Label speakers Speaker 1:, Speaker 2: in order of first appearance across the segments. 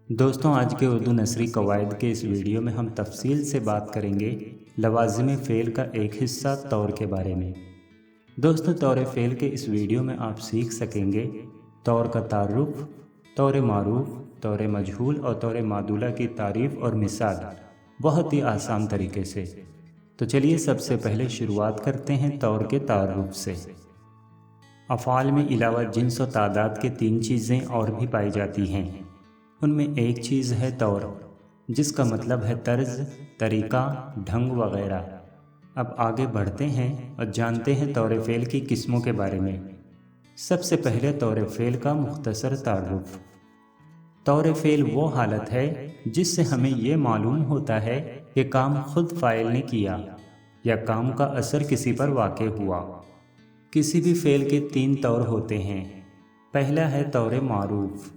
Speaker 1: दोस्तों, आज के उर्दू नसरी कवायद के इस वीडियो में हम तफसील से बात करेंगे लवाज़िम फ़ेल का एक हिस्सा तौर के बारे में। दोस्तों, तौर फ़ेल के इस वीडियो में आप सीख सकेंगे तौर का तारुफ़, तौर मारूफ़, तौर मजहूल और तौर मादूला की तारीफ़ और मिसाल बहुत ही आसान तरीके से। तो चलिए सबसे पहले शुरुआत करते हैं तौर के तारुफ़ से। अफ़ाल में अलावा जिन्स और तादाद के 3 चीज़ें और भी पाई जाती हैं। उनमें एक चीज़ है तौर, जिसका मतलब है तर्ज, तरीक़ा, ढंग वग़ैरह। अब आगे बढ़ते हैं और जानते हैं तौर फ़ेल की किस्मों के बारे में। सबसे पहले तौर फ़ेल का मुख्तसर तारुफ़। तौर फ़ेल वो हालत है जिससे हमें ये मालूम होता है कि काम खुद फ़ाइल ने किया या काम का असर किसी पर वाक़े हुआ। किसी भी फ़ेल के 3 तौर होते हैं। पहला है तौर मारूफ़।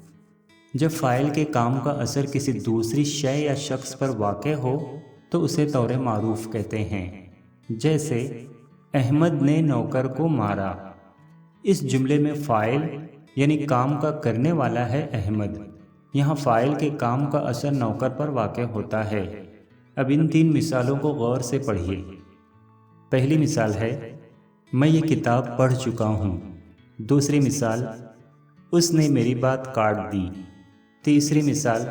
Speaker 1: जब फ़ाइल के काम का असर किसी दूसरी शय या शख्स पर वाक़े हो तो उसे तौर मारूफ़ कहते हैं। जैसे अहमद ने नौकर को मारा। इस जुमले में फ़ाइल यानी काम का करने वाला है अहमद। यहाँ फ़ाइल के काम का असर नौकर पर वाक़े होता है। अब इन 3 मिसालों को गौर से पढ़िए। पहली मिसाल है, मैं ये किताब पढ़ चुका हूँ। दूसरी मिसाल, उसने मेरी बात काट दी। तीसरी मिसाल,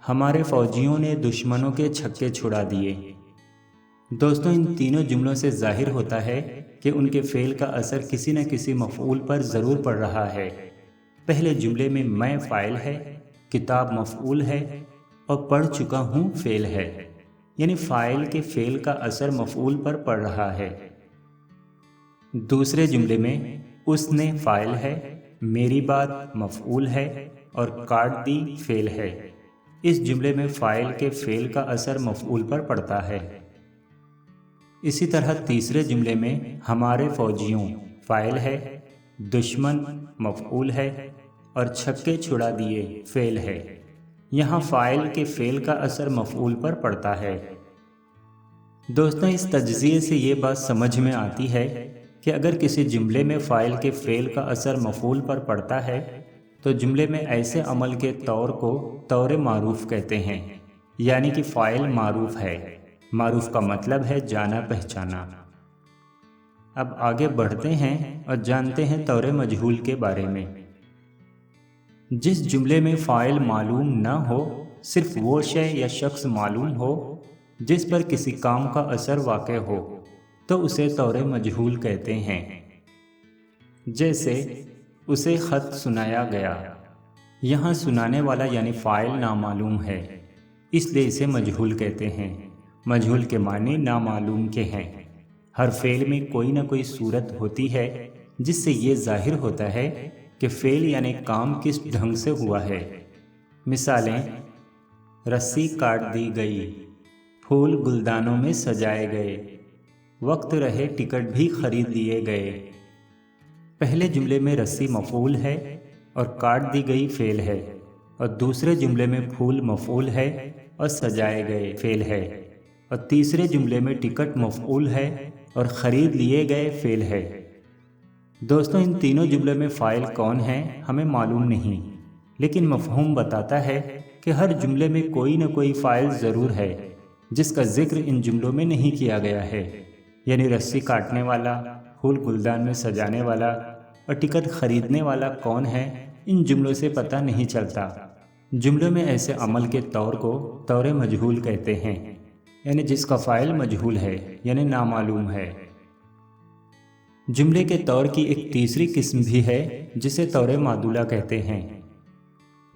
Speaker 1: हमारे फ़ौजियों ने दुश्मनों के छक्के छुड़ा दिए। दोस्तों, इन तीनों जुमलों से ज़ाहिर होता है कि उनके फ़ेल का असर किसी न किसी मफ़ऊल पर ज़रूर पड़ रहा है। पहले जुमले में मैं फ़ाइल है, किताब मफ़ऊल है और पढ़ चुका हूँ फ़ेल है, यानी फ़ाइल के फ़ेल का असर मफ़ऊल पर पड़ रहा है। दूसरे जुमले में उसने फ़ाइल है, मेरी बात मफ़ऊल है और काट दी फ़ेल है। इस जुमले में फ़ाइल के फ़ेल का असर मफ़ऊल पर पड़ता है। इसी तरह तीसरे जुमले में हमारे फ़ौजियों फ़ाइल है, दुश्मन मफ़ऊल है और छक्के छुड़ा दिए फ़ेल है। यहाँ फ़ाइल के फ़ेल का असर मफ़ऊल पर पड़ता है। दोस्तों, इस तजज़िये से ये बात समझ में आती है कि अगर किसी जुमले में फ़ाइल के फ़ेल का असर मफ़ऊल पर पड़ता है तो जुमले में ऐसे अमल के तौर को तौर मारूफ़ कहते हैं, यानी कि फ़ाइल मारूफ़ है। मारूफ़ का मतलब है जाना पहचाना। अब आगे बढ़ते हैं और जानते हैं तौर मजहूल के बारे में। जिस जुमले में फ़ाइल मालूम न हो, सिर्फ वो शय या शख्स मालूम हो जिस पर किसी काम का असर वाक़े हो, तो उसे तौर मजहूल कहते हैं। जैसे उसे ख़त सुनाया गया। यहाँ सुनाने वाला यानी फ़ाइल नामालूम है, इसलिए इसे मजहूल कहते हैं। मजहूल के माने नामालूम के हैं। हर फ़ेल में कोई ना कोई सूरत होती है जिससे ये ज़ाहिर होता है कि फ़ेल यानी काम किस ढंग से हुआ है। मिसालें, रस्सी काट दी गई, फूल गुलदानों में सजाए गए, वक्त रहे टिकट भी खरीद लिए गए। पहले जुमले में रस्सी मफ़ऊल है और काट दी गई फ़ेल है, और दूसरे जुमले में फूल मफ़ऊल है और सजाए गए फ़ेल है, और तीसरे जुमले में टिकट मफ़ऊल है और ख़रीद लिए गए फ़ेल है। दोस्तों, इन तीनों जुमलों में फ़ाइल कौन है हमें मालूम नहीं, लेकिन मफ़हूम बताता है कि हर जुमले में कोई न कोई फ़ाइल ज़रूर है जिसका ज़िक्र इन जुमलों में नहीं किया गया है। यानी रस्सी काटने वाला, फूल गुलदान में सजाने वाला और टिकट खरीदने वाला कौन है, इन जुमलों से पता नहीं चलता। जुमलों में ऐसे अमल के तौर को तौर मजहूल कहते हैं, यानी जिसका फ़ाइल मजहूल है यानी नामालूम है। जुमले के तौर की एक तीसरी किस्म भी है जिसे तौर मादूला कहते हैं।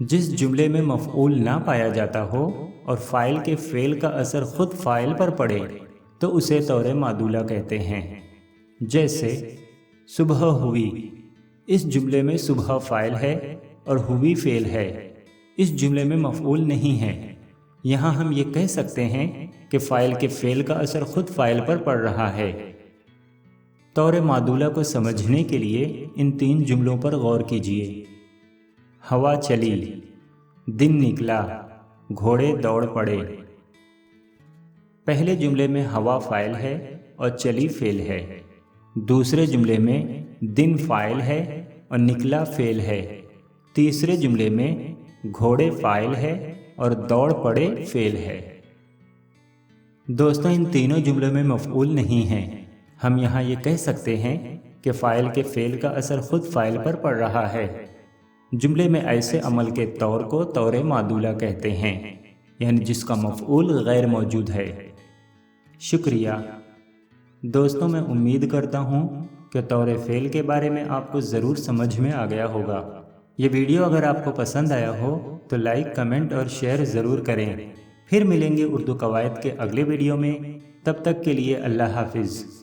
Speaker 1: जिस जुमले में मफ़ऊल ना पाया जाता हो और फ़ाइल के फ़ेल का असर ख़ुद फ़ाइल पर पड़े तो उसे तौर मादूला कहते हैं। जैसे सुबह हुई। इस जुमले में सुबह फ़ाइल है और हुई फ़ेल है। इस जुमले में मफ़ऊल नहीं है। यहाँ हम ये कह सकते हैं कि फ़ाइल के फ़ेल का असर ख़ुद फ़ाइल पर पड़ रहा है। तौर मादूला को समझने के लिए इन 3 जुमलों पर गौर कीजिए। हवा चली, दिन निकला, घोड़े दौड़ पड़े। पहले जुमले में हवा फ़ाइल है और चली फ़ेल है। दूसरे जुमले में दिन फ़ाइल है और निकला फ़ेल है। तीसरे जुमले में گھوڑے فاعل ہے اور دوڑ پڑے فعل ہے۔ دوستوں ان تینوں جملوں میں مفعول نہیں ہیں۔ ہم یہاں یہ کہہ سکتے ہیں کہ فاعل کے فعل کا اثر خود فاعل پر پڑ رہا ہے۔ جملے میں ایسے عمل کے طور کو طور معدولہ کہتے ہیں، یعنی جس کا مفعول غیر موجود ہے۔ شکریہ دوستوں، میں امید کرتا ہوں کہ طور فعل کے بارے میں آپ کو ضرور سمجھ میں آ گیا ہوگا۔ یہ ویڈیو اگر آپ کو پسند آیا ہو تو لائک، کمنٹ اور شیئر ضرور کریں۔ پھر ملیں گے اردو قواعد کے اگلے ویڈیو میں، تب تک کے لیے اللہ حافظ۔